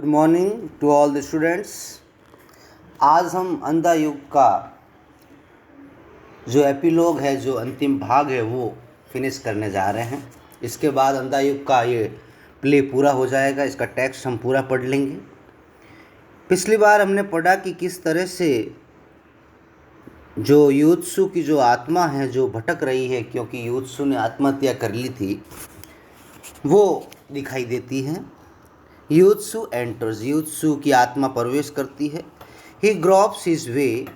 Good morning to all the students. आज हम अंधा युग का जो एपिलॉग है, जो अंतिम भाग है, वो फिनिश करने जा रहे हैं। इसके बाद अंधा युग का ये प्ले पूरा हो जाएगा। इसका टेक्स्ट हम पूरा पढ़ लेंगे। पिछली बार हमने पढ़ा कि किस तरह से जो युत्सु की जो आत्मा है जो भटक रही है, क्योंकि युत्सु ने आत्महत्या कर ली थी, वो दिखाई देती है। युत्सु एंटर्स, युत्सु की आत्मा प्रवेश करती है। He gropes his way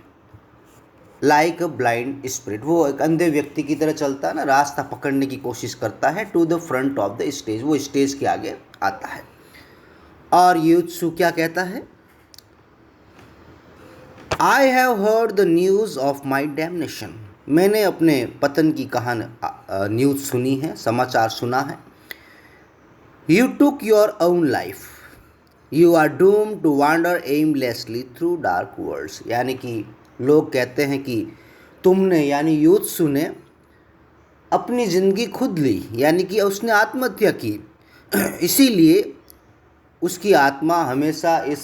like a blind spirit, वो एक अंधे व्यक्ति की तरह चलता है ना, रास्ता पकड़ने की कोशिश करता है। To the front of the stage, वो स्टेज के आगे आता है। और युत्सु क्या कहता है? I have heard the news of my damnation, मैंने अपने पतन की कहानी न्यूज़ सुनी है, समाचार सुना है। You took your own life. You are doomed to wander aimlessly through dark worlds. यानी कि लोग कहते हैं कि तुमने यानी युत्सु ने अपनी ज़िंदगी खुद ली, यानी कि उसने आत्महत्या की। इसीलिए उसकी आत्मा हमेशा इस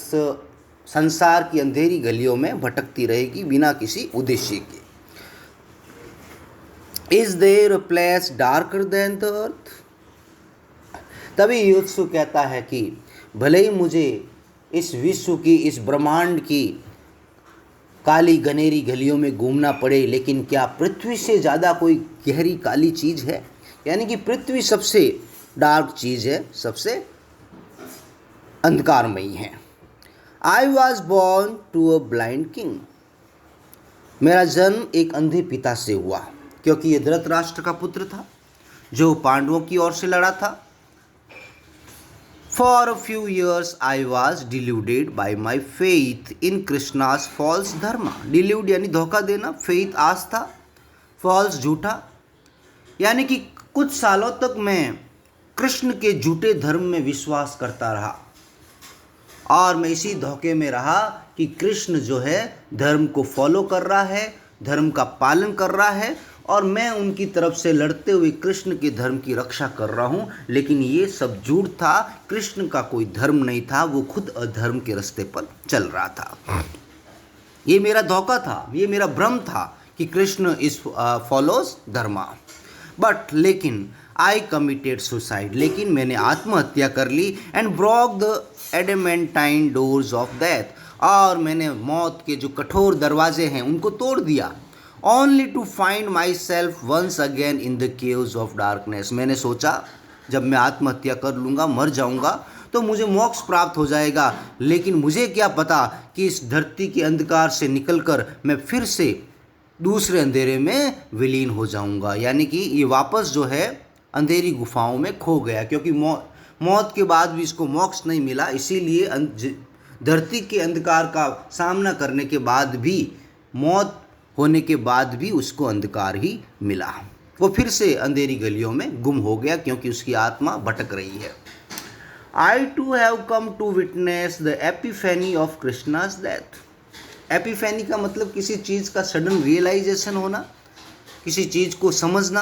संसार की अंधेरी गलियों में भटकती रहेगी बिना किसी उद्देश्य के। Is there a place darker than the earth? तभी युत्सु कहता है कि भले ही मुझे इस विश्व की, इस ब्रह्मांड की काली घनेरी गलियों में घूमना पड़े, लेकिन क्या पृथ्वी से ज़्यादा कोई गहरी काली चीज़ है? यानी कि पृथ्वी सबसे डार्क चीज़ है, सबसे अंधकारमयी है। I was born to a blind king, मेरा जन्म एक अंधे पिता से हुआ, क्योंकि ये धृतराष्ट्र का पुत्र था जो पांडवों की ओर से लड़ा था। For a few years I was deluded by my faith in Krishna's false dharma. Delude यानी धोखा देना, faith आस्था, false झूठा, यानी कि कुछ सालों तक मैं कृष्ण के झूठे धर्म में विश्वास करता रहा और मैं इसी धोखे में रहा कि कृष्ण जो है धर्म को फॉलो कर रहा है, धर्म का पालन कर रहा है और मैं उनकी तरफ से लड़ते हुए कृष्ण के धर्म की रक्षा कर रहा हूँ। लेकिन ये सब झूठ था, कृष्ण का कोई धर्म नहीं था, वो खुद अधर्म के रास्ते पर चल रहा था। ये मेरा धोखा था, ये मेरा भ्रम था कि Krishna is follows dharma. But लेकिन आई कमिटेड सुसाइड, लेकिन मैंने आत्महत्या कर ली। And broke the adamantine doors of death, और मैंने मौत के जो कठोर दरवाजे हैं उनको तोड़ दिया। Only to find myself once again in the caves of darkness, मैंने सोचा जब मैं आत्महत्या कर लूँगा, मर जाऊँगा, तो मुझे मोक्ष प्राप्त हो जाएगा। लेकिन मुझे क्या पता कि इस धरती के अंधकार से निकलकर मैं फिर से दूसरे अंधेरे में विलीन हो जाऊँगा। यानी कि ये वापस जो है अंधेरी गुफाओं में खो गया, क्योंकि मौत के बाद भी इसको मोक्ष नहीं मिला। इसीलिए धरती के अंधकार का सामना करने के बाद भी, मौत होने के बाद भी उसको अंधकार ही मिला। वो फिर से अंधेरी गलियों में गुम हो गया, क्योंकि उसकी आत्मा भटक रही है। I too have come to witness the epiphany of Krishna's death. Epiphany का मतलब किसी चीज़ का सडन रियलाइजेशन होना, किसी चीज़ को समझना।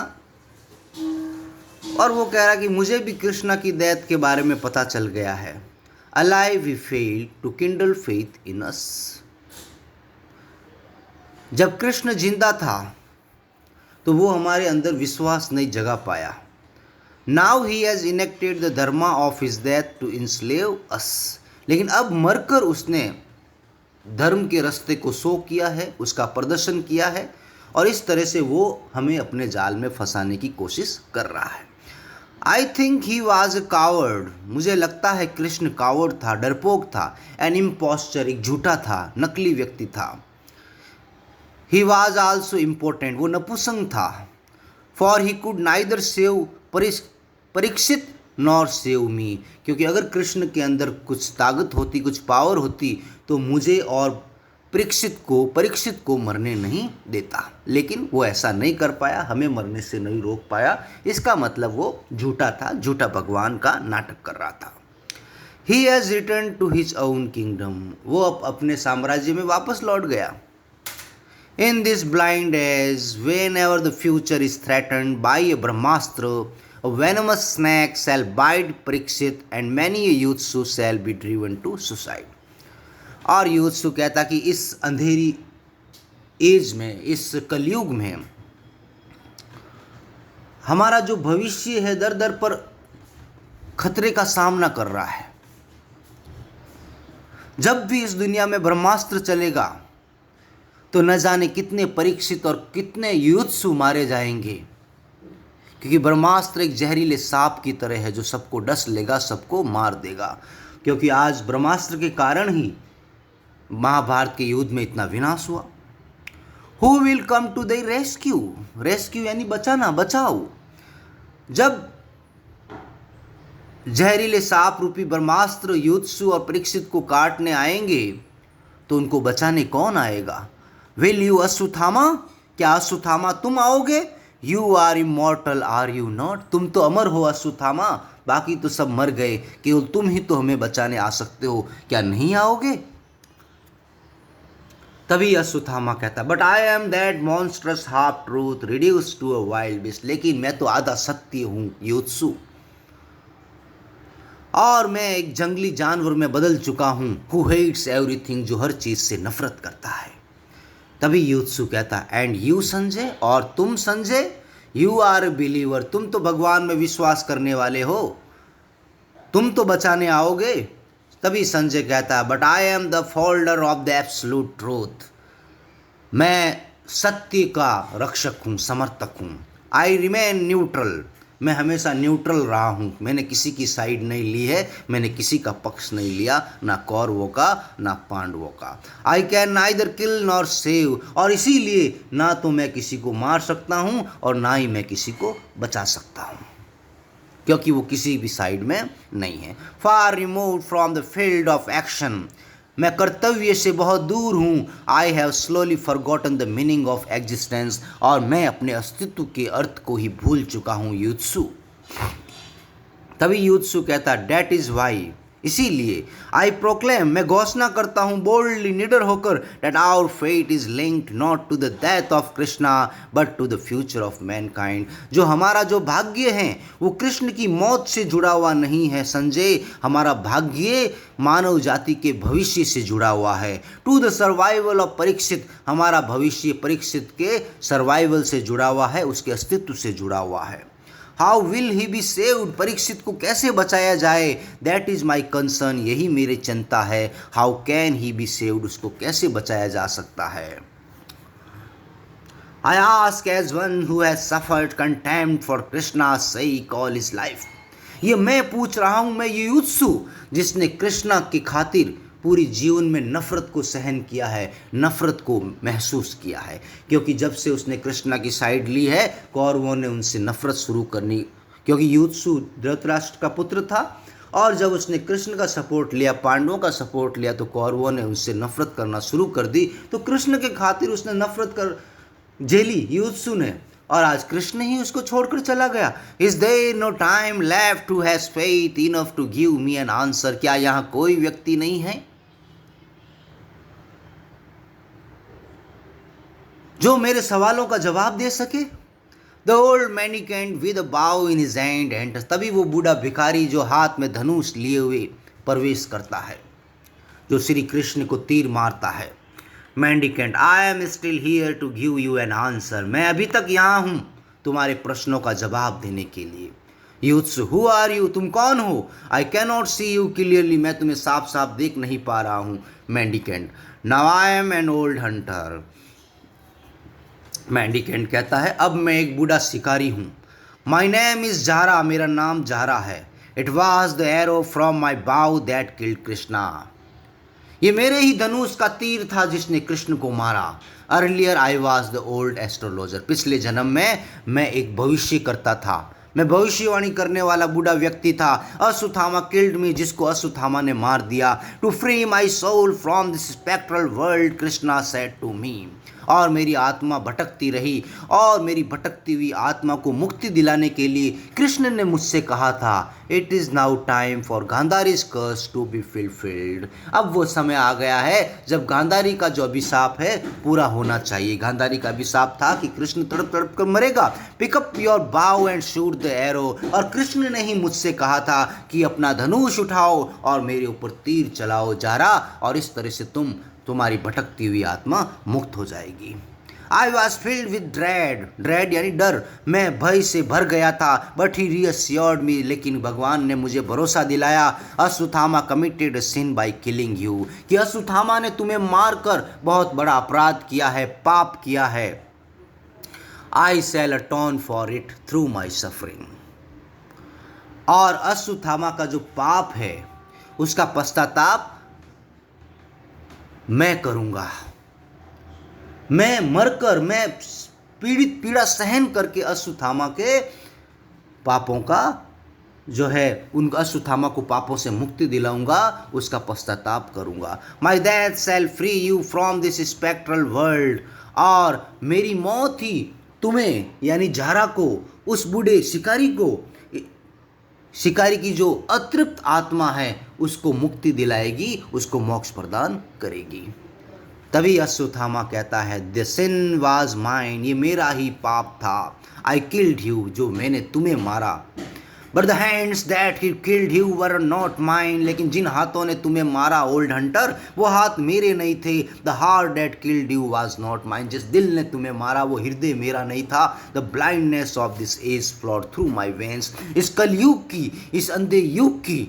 और वो कह रहा कि मुझे भी कृष्णा की डेथ के बारे में पता चल गया है। Alive we fail to kindle faith in us, जब कृष्ण जिंदा था तो वो हमारे अंदर विश्वास नहीं जगा पाया। Now he has enacted the dharma of his death to enslave us, लेकिन अब मरकर उसने धर्म के रास्ते को शो किया है, उसका प्रदर्शन किया है, और इस तरह से वो हमें अपने जाल में फंसाने की कोशिश कर रहा है। I think he was a coward, मुझे लगता है कृष्ण कावर्ड था, डरपोक था। एन इम्पोस्चर, एक झूठा था, नकली व्यक्ति था। He was also important, वो नपुंसक था। For he could neither save Parikshit nor save me, क्योंकि अगर कृष्ण के अंदर कुछ ताकत होती, कुछ पावर होती, तो मुझे और परीक्षित को मरने नहीं देता। लेकिन वो ऐसा नहीं कर पाया, हमें मरने से नहीं रोक पाया। इसका मतलब वो झूठा था, झूठा भगवान का नाटक कर रहा था। He has returned to his own kingdom, वो अपने साम्राज्य में वापस लौट गया। In this blind age, whenever the future is threatened by a Brahmastra, A venomous snake shall bite Parikshit and many a Yutsu shall be driven to suicide. और युत्सु कहता कि इस अंधेरी एज में, इस कलयुग में हमारा जो भविष्य है दर दर पर खतरे का सामना कर रहा है। जब भी इस दुनिया में ब्रह्मास्त्र चलेगा तो न जाने कितने परीक्षित और कितने युत्सु मारे जाएंगे, क्योंकि ब्रह्मास्त्र एक जहरीले सांप की तरह है जो सबको डस लेगा, सबको मार देगा। क्योंकि आज ब्रह्मास्त्र के कारण ही महाभारत के युद्ध में इतना विनाश हुआ। Who will come to the rescue? Rescue यानी बचाना, बचाओ। जब जहरीले सांप रूपी ब्रह्मास्त्र युत्सु और परीक्षित को काटने आएंगे तो उनको बचाने कौन आएगा? Will you Ashwatthama? क्या अश्वत्थामा तुम आओगे? You are immortal are you not? तुम तो अमर हो अश्वत्थामा, बाकी तो सब मर गए, केवल तुम ही तो हमें बचाने आ सकते हो, क्या नहीं आओगे? तभी अश्वत्थामा कहता, but I am that monstrous half truth reduce to a wild beast. लेकिन मैं तो आधा सत्य हूँ युत्सु, और मैं एक जंगली जानवर में बदल चुका हूँ। हु हेट्स एवरीथिंग, जो हर चीज़ से नफरत करता है। तभी युत्सु कहता, एंड यू संजय? और तुम Sanjay? You are a believer, तुम तो भगवान में विश्वास करने वाले हो, तुम तो बचाने आओगे। तभी संजय कहता, but I am the folder of the absolute truth, मैं सत्य का रक्षक हूँ, समर्थक हूँ। आई रिमेन न्यूट्रल, मैं हमेशा न्यूट्रल रहा हूँ, मैंने किसी की साइड नहीं ली है, मैंने किसी का पक्ष नहीं लिया, ना कौरवों का ना पांडवों का। I can neither kill nor save, और इसीलिए ना तो मैं किसी को मार सकता हूँ और ना ही मैं किसी को बचा सकता हूँ, क्योंकि वो किसी भी साइड में नहीं है। Far remove from the field of action, मैं कर्तव्य से बहुत दूर हूँ। I have slowly forgotten the meaning of existence, और मैं अपने अस्तित्व के अर्थ को ही भूल चुका हूँ युत्सु। तभी युत्सु कहता, डेट इज़ वाई, इसीलिए आई प्रोक्लेम, मैं घोषणा करता हूँ बोल्डली, निडर होकर, that our fate is linked not to the death of Krishna but to the future of mankind. जो हमारा जो भाग्य है वो कृष्ण की मौत से जुड़ा हुआ नहीं है संजय, हमारा भाग्य मानव जाति के भविष्य से जुड़ा हुआ है। To the survival of Parikshit, हमारा भविष्य परीक्षित के सर्वाइवल से जुड़ा हुआ है, उसके अस्तित्व से जुड़ा हुआ है। How will he be saved, Parikshit को कैसे बचाया जाए, दैट इज़ माई कंसर्न, यही मेरी चिंता है। How can he be saved, उसको कैसे बचाया जा सकता है। I ask as one who has suffered contempt for Krishna sake all his life, ये मैं पूछ रहा हूँ, मैं ये युत्सु जिसने कृष्णा की खातिर पूरी जीवन में नफ़रत को सहन किया है, नफ़रत को महसूस किया है। क्योंकि जब से उसने कृष्णा की साइड ली है, कौरवों ने उनसे नफ़रत शुरू करनी, क्योंकि युत्सु धृतराष्ट्र का पुत्र था, और जब उसने कृष्ण का सपोर्ट लिया, पांडवों का सपोर्ट लिया, तो कौरवों ने उनसे नफ़रत करना शुरू कर दी। तो कृष्ण के खातिर उसने नफ़रत कर झेली युत्सु ने, और आज कृष्ण ही उसको छोड़कर चला गया। Is there no time left to has faith enough to give me an answer, क्या यहाँ कोई व्यक्ति नहीं है जो मेरे सवालों का जवाब दे सके। द ओल्ड मैनिकेंट विद अ बाउ इन हिज हैंड एंटर्स, तभी वो बूढ़ा भिखारी जो हाथ में धनुष लिए हुए प्रवेश करता है, जो श्री कृष्ण को तीर मारता है। Mendicant, I am still here to give you an answer, मैं अभी तक यहाँ हूँ तुम्हारे प्रश्नों का जवाब देने के लिए। युत्सु, हु आर यू, तुम कौन हो? I can not see you clearly, मैं तुम्हें साफ साफ देख नहीं पा रहा हूँ। Mendicant, now I am an old hunter. Mendicant कहता है, अब मैं एक बूढ़ा शिकारी हूँ। माई नेम इज़ जारा, मेरा नाम जारा है। It was the arrow from my बाउ दैट किल्ड कृष्णा, ये मेरे ही धनुष का तीर था जिसने कृष्ण को मारा। Earlier I was the old astrologer, पिछले जन्म में मैं एक भविष्य करता था, मैं भविष्यवाणी करने वाला बूढ़ा व्यक्ति था। अश्वत्थामा किल्ड मी, जिसको अश्वत्थामा ने मार दिया। To free my soul from this spectral world Krishna said to me, और मेरी आत्मा भटकती रही, और मेरी भटकती हुई आत्मा को मुक्ति दिलाने के लिए कृष्ण ने मुझसे कहा था, it is now time for Gandhari's curse to be fulfilled. अब वो समय आ गया है जब गांधारी का जो अभिशाप है पूरा होना चाहिए। गांधारी का अभिशाप था कि कृष्ण तड़प तड़प कर मरेगा। पिकअप योर बाउ एंड शूट द एरो। और कृष्ण ने ही मुझसे कहा था कि अपना धनुष उठाओ और मेरे ऊपर तीर चलाओ जारा, और इस तरह से तुम्हारी भटकती हुई आत्मा मुक्त हो जाएगी। I was filled with dread. Dread यानी डर। मैं भय से भर गया था। But he reassured me. लेकिन भगवान ने मुझे भरोसा दिलाया। Ashwatthama committed a sin by killing you. कि अश्वत्थामा ने तुम्हें मारकर बहुत बड़ा अपराध किया है, पाप किया है। I shall atone for it through my suffering. और अश्वत्थामा का जो पाप है उसका पश्चाताप मैं करूंगा। मैं मरकर, मैं पीड़ा सहन करके अश्वत्थामा के पापों का जो है, उन अश्वत्थामा को पापों से मुक्ति दिलाऊंगा, उसका पश्चाताप करूंगा। My death shall free you from this spectral world. और मेरी मौत ही तुम्हें यानी जारा को, उस बूढ़े शिकारी को, शिकारी की जो अतृप्त आत्मा है उसको मुक्ति दिलाएगी, उसको मोक्ष प्रदान करेगी। तभी अश्वत्थामा कहता है, द सिन वाज माइन। ये मेरा ही पाप था। I killed you. जो मैंने तुम्हें मारा। But the hands that he killed you were not mine. लेकिन जिन हाथों ने तुम्हें मारा ओल्ड हंटर, वो हाथ मेरे नहीं थे। The heart that killed you was not mine. जिस दिल ने तुम्हें मारा वो हृदय मेरा नहीं था। The blindness of this age flowed through my veins. इस कलयुग की, इस अंधे युग की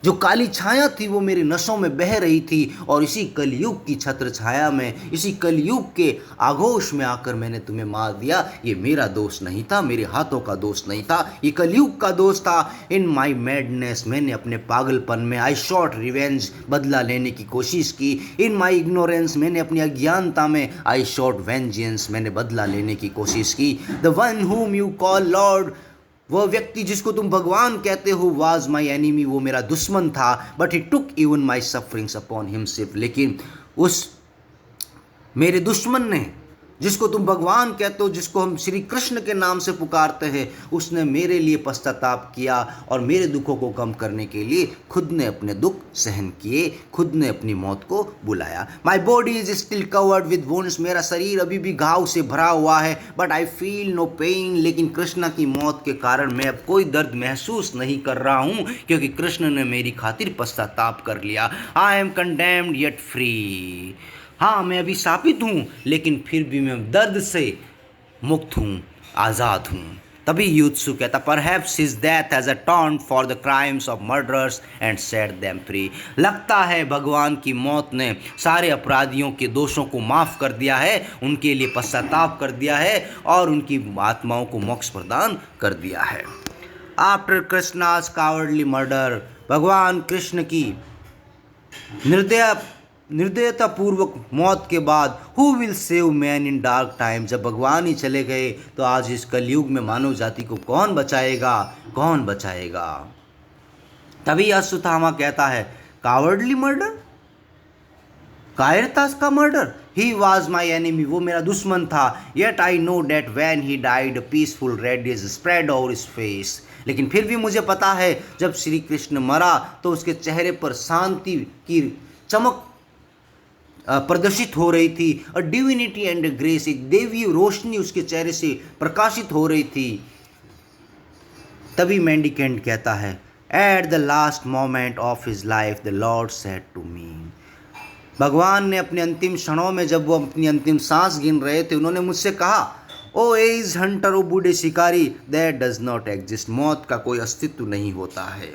जो काली छाया थी वो मेरे नसों में बह रही थी। और इसी कलयुग की छत्र छाया में, इसी कलयुग के आघोष में आकर मैंने तुम्हें मार दिया। ये मेरा दोष नहीं था, मेरे हाथों का दोष नहीं था, ये कलयुग का दोष था। इन माई मैडनेस, मैंने अपने पागलपन में, आई शॉट रिवेंज, बदला लेने की कोशिश की। इन माई इग्नोरेंस, मैंने अपनी अज्ञानता में, आई शॉट वेंजेंस, मैंने बदला लेने की कोशिश की। The one whom you call Lord, वह व्यक्ति जिसको तुम भगवान कहते हो, वाज माई एनिमी, वो मेरा दुश्मन था। But he took even my sufferings upon himself. लेकिन उस मेरे दुश्मन ने, जिसको तुम भगवान कहते हो, जिसको हम श्री कृष्ण के नाम से पुकारते हैं, उसने मेरे लिए पश्चाताप किया और मेरे दुखों को कम करने के लिए खुद ने अपने दुख सहन किए, खुद ने अपनी मौत को बुलाया। My body is still covered with wounds. मेरा शरीर अभी भी घाव से भरा हुआ है। But I feel no pain. लेकिन कृष्ण की मौत के कारण मैं अब कोई दर्द महसूस नहीं कर रहा हूँ, क्योंकि कृष्ण ने मेरी खातिर पश्चाताप कर लिया। I am condemned yet free. हाँ, मैं अभी शापित हूँ, लेकिन फिर भी मैं दर्द से मुक्त हूँ, आज़ाद हूँ। तभी युत्सु कहता, perhaps his death has atoned for the crimes of murderers and set them free. लगता है भगवान की मौत ने सारे अपराधियों के दोषों को माफ़ कर दिया है, उनके लिए पश्चाताप कर दिया है और उनकी आत्माओं को मोक्ष प्रदान कर दिया है। आफ्टर कृष्णास कावर्डली मर्डर, भगवान कृष्ण की निर्दयतापूर्वक मौत के बाद, who will save man in dark time. जब भगवान ही चले गए तो आज इस कलयुग में मानव जाति को कौन बचाएगा, कौन बचाएगा। तभी अश्वत्थामा कहता है, कावर्डली मर्डर, कायरता का murder. He was my enemy, वो मेरा दुश्मन था। Yet I know that when he died peaceful radiance spread over his face. लेकिन फिर भी मुझे पता है, जब श्री कृष्ण मरा तो उसके चेहरे पर शांति की चमक प्रदर्शित हो रही थी। और डिविनिटी एंड ग्रेस, एक देवी रोशनी उसके चेहरे से प्रकाशित हो रही थी। तभी मेंडिकेंट कहता है, at the last moment of his life the lord said to me. भगवान ने अपने अंतिम क्षणों में, जब वो अपनी अंतिम सांस गिन रहे थे, उन्होंने मुझसे कहा, ओ एज हंटर, ओ बूढ़े शिकारी, दैट डज नॉट एग्जिस्ट। मौत का कोई अस्तित्व नहीं होता है।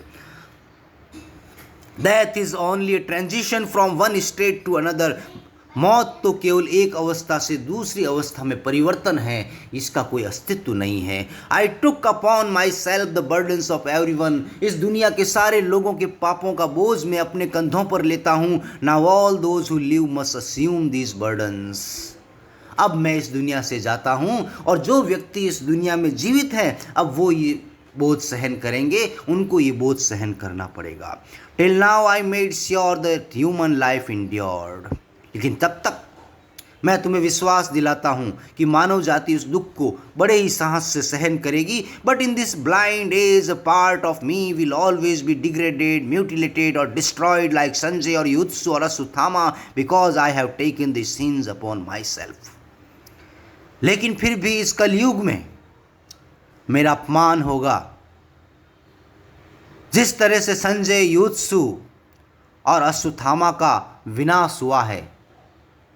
Death is only a transition from one state to another. मौत तो केवल एक अवस्था से दूसरी अवस्था में परिवर्तन है, इसका कोई अस्तित्व नहीं है। I took upon myself the burdens of everyone. इस दुनिया के सारे लोगों के पापों का बोझ मैं अपने कंधों पर लेता हूँ। Now all those who live must assume these burdens. अब मैं इस दुनिया से जाता हूँ और जो व्यक्ति इस दुनिया में जीवित हैं, अब वो ये बोझ सहन करेंगे, उनको ये बोझ सहन करना पड़ेगा। Till now I made sure that human life endured. लेकिन तब तक मैं तुम्हें विश्वास दिलाता हूँ कि मानव जाति उस दुख को बड़े ही साहस से सहन करेगी, but in this blind age a part of me will always be degraded, mutilated और डिस्ट्रॉयड लाइक संजय और युत्सु और Ashwatthama, because I have taken this sins upon myself. लेकिन फिर भी इस कलयुग में मेरा अपमान होगा। जिस तरह से संजय, युत्सु और अश्वत्थामा का विनाश हुआ है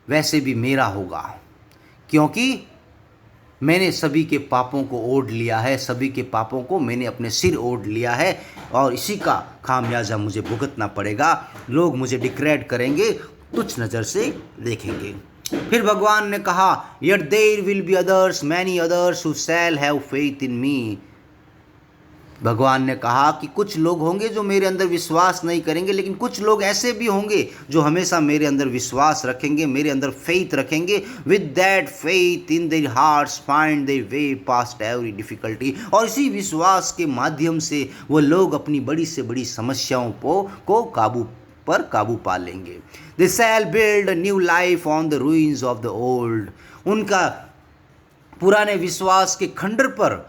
वैसे भी मेरा होगा, क्योंकि मैंने सभी के पापों को ओढ़ लिया है, सभी के पापों को मैंने अपने सिर ओढ़ लिया है और इसी का खामियाजा मुझे भुगतना पड़ेगा। लोग मुझे डिग्रेड करेंगे, तुच्छ नज़र से देखेंगे। फिर भगवान ने कहा, yet there will be others, many others who shall have faith in me। भगवान ने कहा कि कुछ लोग होंगे जो मेरे अंदर विश्वास नहीं करेंगे, लेकिन कुछ लोग ऐसे भी होंगे जो हमेशा मेरे अंदर विश्वास रखेंगे, मेरे अंदर फेथ रखेंगे। With that faith in their hearts find their way past every difficulty. और इसी विश्वास के माध्यम से वो लोग अपनी बड़ी से बड़ी समस्याओं को काबू पा लेंगे। They shall build a new life on the ruins of the old. उनका पुराने विश्वास के खंडर पर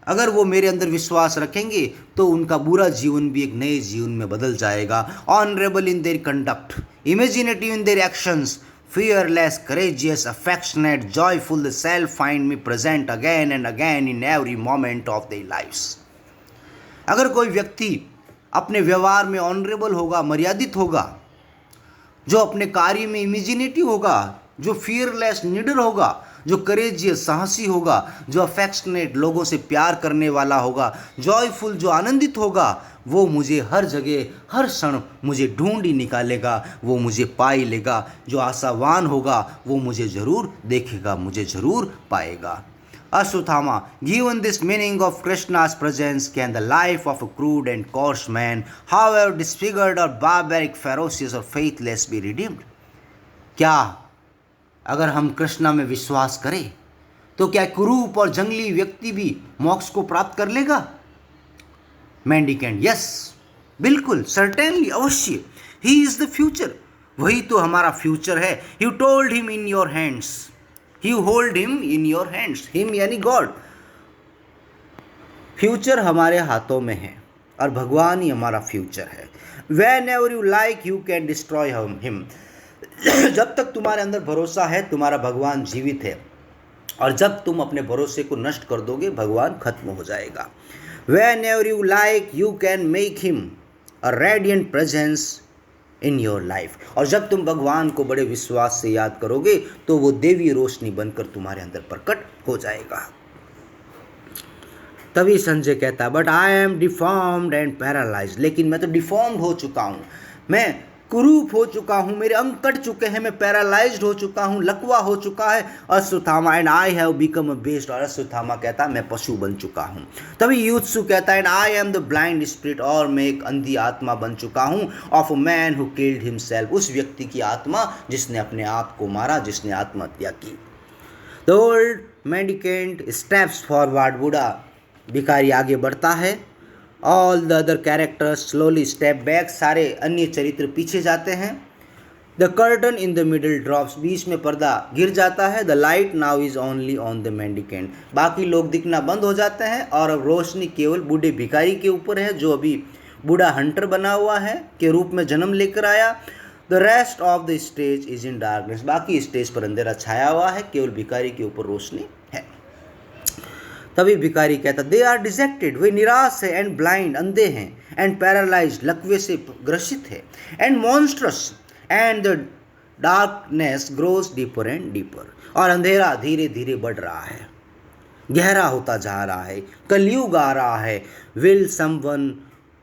अगर वो मेरे अंदर विश्वास रखेंगे तो उनका बुरा जीवन भी एक नए जीवन में बदल जाएगा। Honourable in their conduct, imaginative in their actions, fearless, courageous, affectionate, joyful, they shall find me present again and again in every moment of their lives। अगर कोई व्यक्ति अपने व्यवहार में ऑनरेबल होगा, मर्यादित होगा, जो अपने कार्य में इमेजिनेटिव होगा, जो फियरलेस, निडर होगा, जो करेजियस, साहसी होगा, जो अफेक्शनेट, लोगों से प्यार करने वाला होगा, जॉयफुल, जो आनंदित होगा, वो मुझे हर जगह हर क्षण मुझे ढूंढ ही निकालेगा, वो मुझे पा ही लेगा। जो आशावान होगा वो मुझे ज़रूर देखेगा, मुझे ज़रूर पाएगा। Ashwatthama, given this meaning of Krishna's presence, can the life of a crude and coarse man, however disfigured or barbaric, ferocious or faithless, be redeemed? क्या अगर हम कृष्णा में विश्वास करें तो क्या कुरूप और जंगली व्यक्ति भी मोक्ष को प्राप्त कर लेगा? मेंडिकेंट, यस, बिल्कुल, सर्टेनली, अवश्य। ही इज द फ्यूचर, वही तो हमारा फ्यूचर है। You told him in your hands, you hold him in your hands, him यानी गॉड। फ्यूचर हमारे हाथों में है और भगवान ही हमारा फ्यूचर है। When ever you like you can destroy him. जब तक तुम्हारे अंदर भरोसा है तुम्हारा भगवान जीवित है, और जब तुम अपने भरोसे को नष्ट कर दोगे भगवान खत्म हो जाएगा। When ever you like you can make him a radiant presence in your life. और जब तुम भगवान को बड़े विश्वास से याद करोगे तो वो देवी रोशनी बनकर तुम्हारे अंदर प्रकट हो जाएगा। तभी संजय कहता है, but I M deformed and paralysed. लेकिन मैं तो डिफॉर्म्ड हो चुका हूँ, मैं कुरूप हो चुका हूँ, मेरे अंग कट चुके हैं, मैं पैरालाइज्ड हो चुका हूँ, लकवा हो चुका है। Ashwatthama, and I have become a best. और अश्वत्थामा कहता है मैं पशु बन चुका हूँ। तभी युत्सु कहता है, and I am the blind spirit. और मैं एक अंधी आत्मा बन चुका हूँ, of a man who killed himself. उस व्यक्ति की आत्मा जिसने अपने आप को मारा, जिसने आत्महत्या की। The old mendicant steps forward. बूढ़ा भिखारी आगे बढ़ता है। All the other characters slowly step back. सारे अन्य चरित्र पीछे जाते हैं। The curtain in the middle drops. बीच में पर्दा गिर जाता है। The light now is only on the mendicant. बाकी लोग दिखना बंद हो जाते हैं और अब रोशनी केवल बूढ़े भिखारी के ऊपर है, जो अभी बूढ़ा हंटर बना हुआ है के रूप में जन्म लेकर आया। The rest of the stage is in darkness. बाकी स्टेज पर अंधेरा छाया हुआ है, केवल भिखारी के ऊपर रोशनी है। तभी भिखारी कहता, दे आर डिजेक्टेड। वे निराश है, एंड ब्लाइंड, अंधे हैं, एंड पैरालाइज्ड, लकवे से ग्रसित है, and monstrous, and the darkness grows deeper and deeper. और अंधेरा धीरे धीरे बढ़ रहा है, गहरा होता जा रहा है, कलयुग आ रहा है। Will someone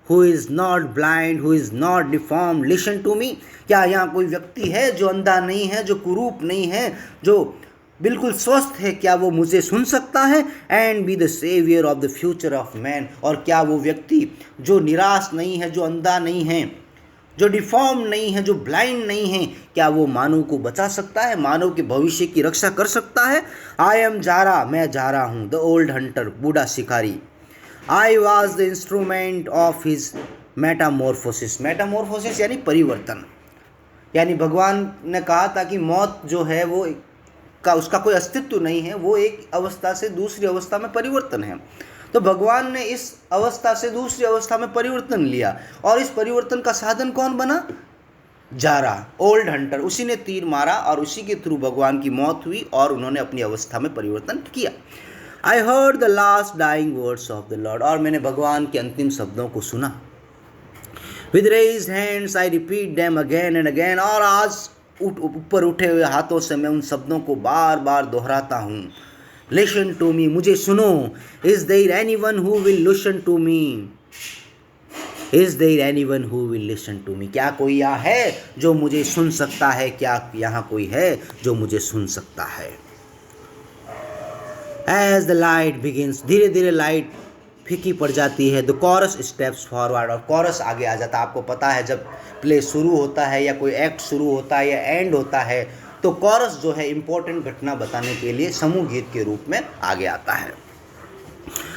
who is not blind, who is not deformed listen to me. क्या यहाँ कोई व्यक्ति है जो अंधा नहीं है, जो कुरूप नहीं है, जो बिल्कुल स्वस्थ है? क्या वो मुझे सुन सकता है? And be the saviour of the future of man. और क्या वो व्यक्ति जो निराश नहीं है, जो अंधा नहीं है, जो डिफॉर्म नहीं है, जो ब्लाइंड नहीं है, क्या वो मानव को बचा सकता है, मानव के भविष्य की रक्षा कर सकता है? आई एम जारा, मैं जारा हूँ। द ओल्ड हंटर, बूढ़ा शिकारी। I was the instrument of his Metamorphosis. Metamorphosis यानी परिवर्तन। यानी भगवान ने कहा था कि मौत जो है वो उसका कोई अस्तित्व नहीं है, वो एक अवस्था से दूसरी अवस्था में परिवर्तन है। तो भगवान ने इस अवस्था से दूसरी अवस्था में परिवर्तन लिया, और इस परिवर्तन का साधन कौन बना? Jara, old hunter. उसी ने तीर मारा और उसी के थ्रू भगवान की मौत हुई और उन्होंने अपनी अवस्था में परिवर्तन किया। I heard the last dying words of the lord, और मैंने भगवान के अंतिम शब्दों को सुना। With raised hands I repeat them again and again, और आज ऊपर उठे हुए हाथों से मैं उन शब्दों को बार बार दोहराता हूँ। लिसन टू मी, मुझे सुनो। Is there anyone who will listen to me? Is there anyone who will listen to me? क्या कोई यहाँ है जो मुझे सुन सकता है? क्या यहाँ कोई है जो मुझे सुन सकता है? एज द लाइट बिगिंस, धीरे धीरे लाइट फीकी पड़ जाती है। द कॉरस स्टेप्स फॉरवर्ड, और कॉरस आगे आ जाता है। आपको पता है जब प्ले शुरू होता है या कोई एक्ट शुरू होता है या एंड होता है, तो कॉरस जो है इंपॉर्टेंट घटना बताने के लिए समूह गीत के रूप में आगे आता है।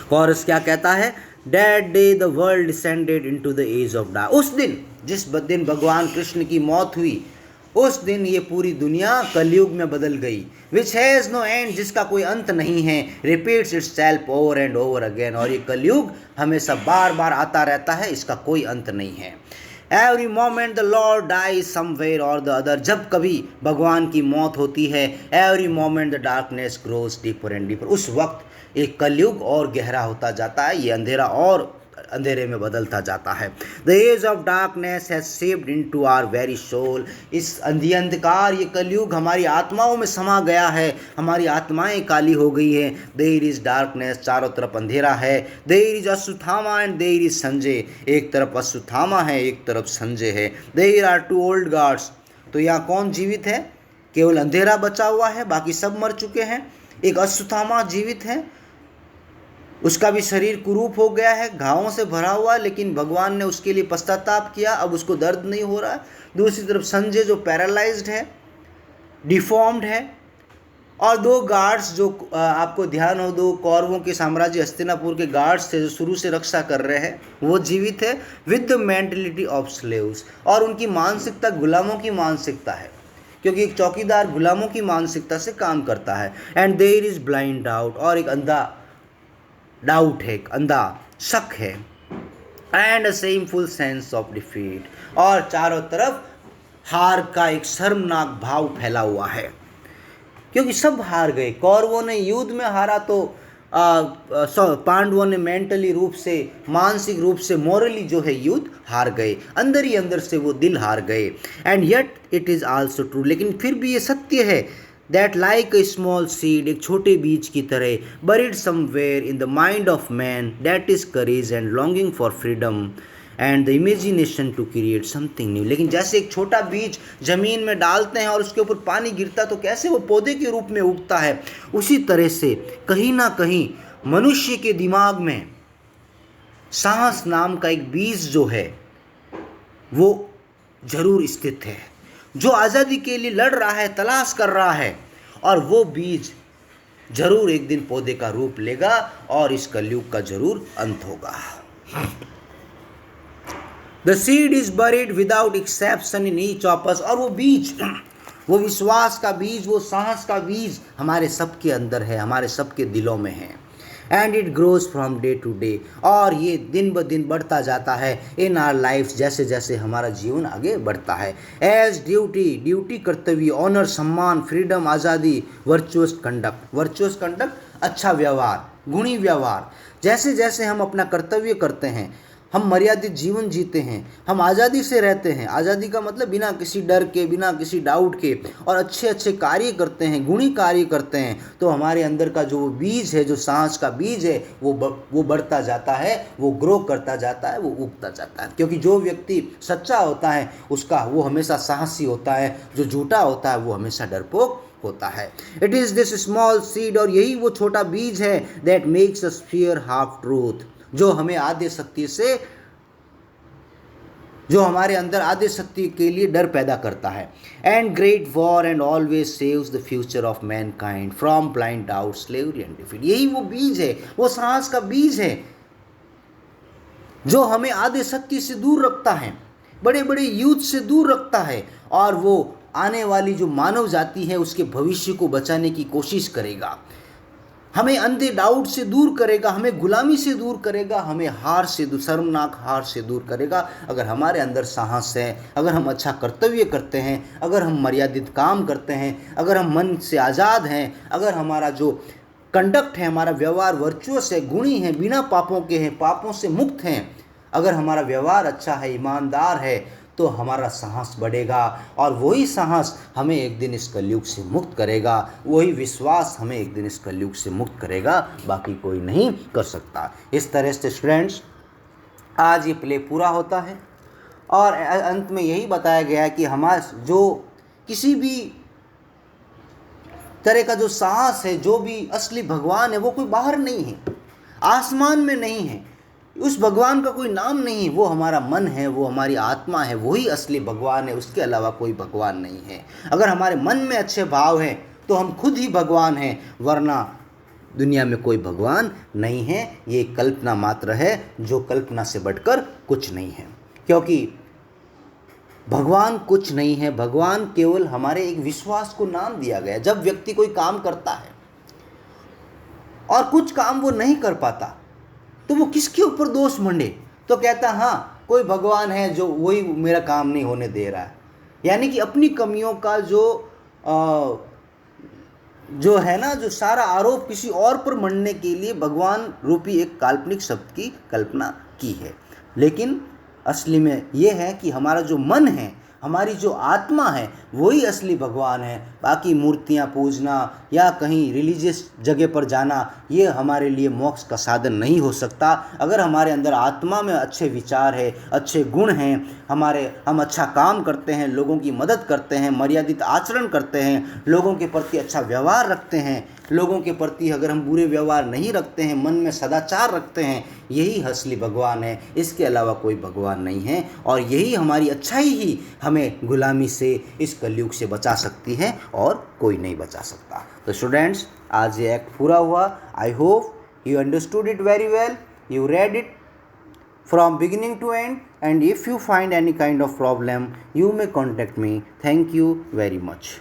कॉरस क्या कहता है? That day the world descended into the age of dark. उस दिन, जिस दिन भगवान कृष्ण की मौत हुई, उस दिन ये पूरी दुनिया कलयुग में बदल गई। Which has no end, जिसका कोई अंत नहीं है। Repeats itself over and over again, और ये कलयुग हमेशा बार बार आता रहता है, इसका कोई अंत नहीं है। Every moment the Lord dies somewhere or the other, जब कभी भगवान की मौत होती है, every moment the darkness grows deeper and deeper, उस वक्त एक कलयुग और गहरा होता जाता है, ये अंधेरा और अंधेरे में बदलता जाता है। The age of darkness has seeped into our very soul, इस अंधकार, ये कलयुग हमारी आत्माओं में समा गया है, हमारी आत्माएं काली हो गई है। देयर इज डार्कनेस, चारों तरफ अंधेरा है। There is Ashwatthama and there is Sanjay, एक तरफ अश्वत्थामा है, एक तरफ संजय है। There are two old gods, तो यहाँ कौन जीवित है? केवल अंधेरा बचा हुआ है, बाकी सब मर चुके हैं। एक अश्वत्थामा जीवित है, उसका भी शरीर कुरूप हो गया है, घावों से भरा हुआ, लेकिन भगवान ने उसके लिए पश्चाताप किया, अब उसको दर्द नहीं हो रहा है। दूसरी तरफ संजय जो पैरालाइज्ड है, डिफॉर्म्ड है, और दो गार्ड्स जो आपको ध्यान हो, दो कौरवों के साम्राज्य हस्तिनापुर के गार्ड्स थे जो शुरू से रक्षा कर रहे हैं, वो जीवित है with the mentality of slaves, और उनकी मानसिकता गुलामों की मानसिकता है, क्योंकि एक चौकीदार गुलामों की मानसिकता से काम करता है। And there is blind doubt, और एक अंधा डाउट है, एक अंधा शक है। And a shameful sense of defeat, और चारों तरफ हार का एक शर्मनाक भाव फैला हुआ है, क्योंकि सब हार गए। कौरवों ने युद्ध में हारा, तो पांडवों ने मेंटली रूप से, मानसिक रूप से, मोरली जो है युद्ध हार गए, अंदर ही अंदर से वो दिल हार गए। And yet it is also true, लेकिन फिर भी ये सत्य है, that like a small seed, एक छोटे बीज की तरह, buried somewhere in the mind of man, that is courage and longing for freedom and the imagination to create something new. लेकिन जैसे एक छोटा बीज जमीन में डालते हैं और उसके ऊपर पानी गिरता तो कैसे वो पौधे के रूप में उगता है, उसी तरह से कहीं ना कहीं मनुष्य के दिमाग में साहस नाम का एक बीज जो है वो जरूर स्थित है, जो आज़ादी के लिए लड़ रहा है, तलाश कर रहा है, और वो बीज जरूर एक दिन पौधे का रूप लेगा और इस कलयुग का जरूर अंत होगा। The seed is buried without exception in each of us, और वो बीज, वो विश्वास का बीज, वो साहस का बीज हमारे सबके अंदर है, हमारे सबके दिलों में है। And it grows from day to day, और ये दिन ब दिन बढ़ता जाता है इन आवर लाइफ, जैसे जैसे हमारा जीवन आगे बढ़ता है। एज ड्यूटी, ड्यूटी कर्तव्य, ऑनर सम्मान, फ्रीडम आज़ादी, वर्चुअस कंडक्ट, वर्चुअस कंडक्ट अच्छा व्यवहार, गुणी व्यवहार, जैसे जैसे हम अपना कर्तव्य करते हैं, हम मर्यादित जीवन जीते हैं, हम आज़ादी से रहते हैं, आज़ादी का मतलब बिना किसी डर के, बिना किसी डाउट के, और अच्छे अच्छे कार्य करते हैं, गुणी कार्य करते हैं, तो हमारे अंदर का जो बीज है, जो साहस का बीज है, वो बढ़ता जाता है, वो ग्रो करता जाता है, वो उगता जाता है। क्योंकि जो व्यक्ति सच्चा होता है उसका वो हमेशा साहसी होता है, जो झूठा होता है वो हमेशा डरपोक होता है। It is this small seed, और यही वो छोटा बीज है, that makes us fear half truth, जो हमें आधे सत्य से, जो हमारे अंदर आधे सत्य के लिए डर पैदा करता है। And great war and always saves the future of Mankind from blind doubt, slavery and defeat, यही वो बीज है, वो साहस का बीज है जो हमें आधे सत्य से दूर रखता है। बड़े बड़े यूथ से दूर रखता है और वो आने वाली जो मानव जाति है उसके भविष्य को बचाने की कोशिश करेगा। हमें अंधे डाउट से दूर करेगा, हमें गुलामी से दूर करेगा, हमें हार से शर्मनाक हार से दूर करेगा। अगर हमारे अंदर साहस है, अगर हम अच्छा कर्तव्य करते हैं, अगर हम मर्यादित काम करते हैं, अगर हम मन से आज़ाद हैं, अगर हमारा जो कंडक्ट है, हमारा व्यवहार वर्चुअस है, गुणी है, बिना पापों के हैं, पापों से मुक्त हैं, अगर हमारा व्यवहार अच्छा है, ईमानदार है, तो हमारा साहस बढ़ेगा और वही साहस हमें एक दिन इस कलयुग से मुक्त करेगा। वही विश्वास हमें एक दिन इस कलयुग से मुक्त करेगा, बाकी कोई नहीं कर सकता। इस तरह से स्टूडेंट्स आज ये प्ले पूरा होता है और अंत में यही बताया गया है कि हमारा जो किसी भी तरह का जो साहस है, जो भी असली भगवान है, वो कोई बाहर नहीं है, आसमान में नहीं है, उस भगवान का कोई नाम नहीं है, वो हमारा मन है, वो हमारी आत्मा है, वही असली भगवान है, उसके अलावा कोई भगवान नहीं है। अगर हमारे मन में अच्छे भाव हैं तो हम खुद ही भगवान हैं, वरना दुनिया में कोई भगवान नहीं है। ये कल्पना मात्र है जो कल्पना से बढ़कर कुछ नहीं है, क्योंकि भगवान कुछ नहीं है। भगवान केवल हमारे एक विश्वास को नाम दिया गया। जब व्यक्ति कोई काम करता है और कुछ काम वो नहीं कर पाता तो वो किसके ऊपर दोष मंडे, तो कहता हाँ कोई भगवान है जो वही मेरा काम नहीं होने दे रहा है। यानी कि अपनी कमियों का जो है ना, जो सारा आरोप किसी और पर मढ़ने के लिए भगवान रूपी एक काल्पनिक शब्द की कल्पना की है। लेकिन असली में ये है कि हमारा जो मन है, हमारी जो आत्मा है, वही असली भगवान है। बाकी मूर्तियाँ पूजना या कहीं रिलीजियस जगह पर जाना ये हमारे लिए मोक्ष का साधन नहीं हो सकता। अगर हमारे अंदर आत्मा में अच्छे विचार है, अच्छे गुण हैं, हम अच्छा काम करते हैं, लोगों की मदद करते हैं, मर्यादित आचरण करते हैं, लोगों के प्रति अच्छा व्यवहार रखते हैं, लोगों के प्रति अगर हम बुरे व्यवहार नहीं रखते हैं, मन में सदाचार रखते हैं, यही असली भगवान है। इसके अलावा कोई भगवान नहीं है और यही हमारी अच्छाई ही हमें गुलामी से, इस कलयुग से बचा सकती है और कोई नहीं बचा सकता। तो स्टूडेंट्स आज ये एक्ट पूरा हुआ। I hope you understood it very well, you read it from beginning to end, and if you find any kind of problem you may contact me. Thank you very much.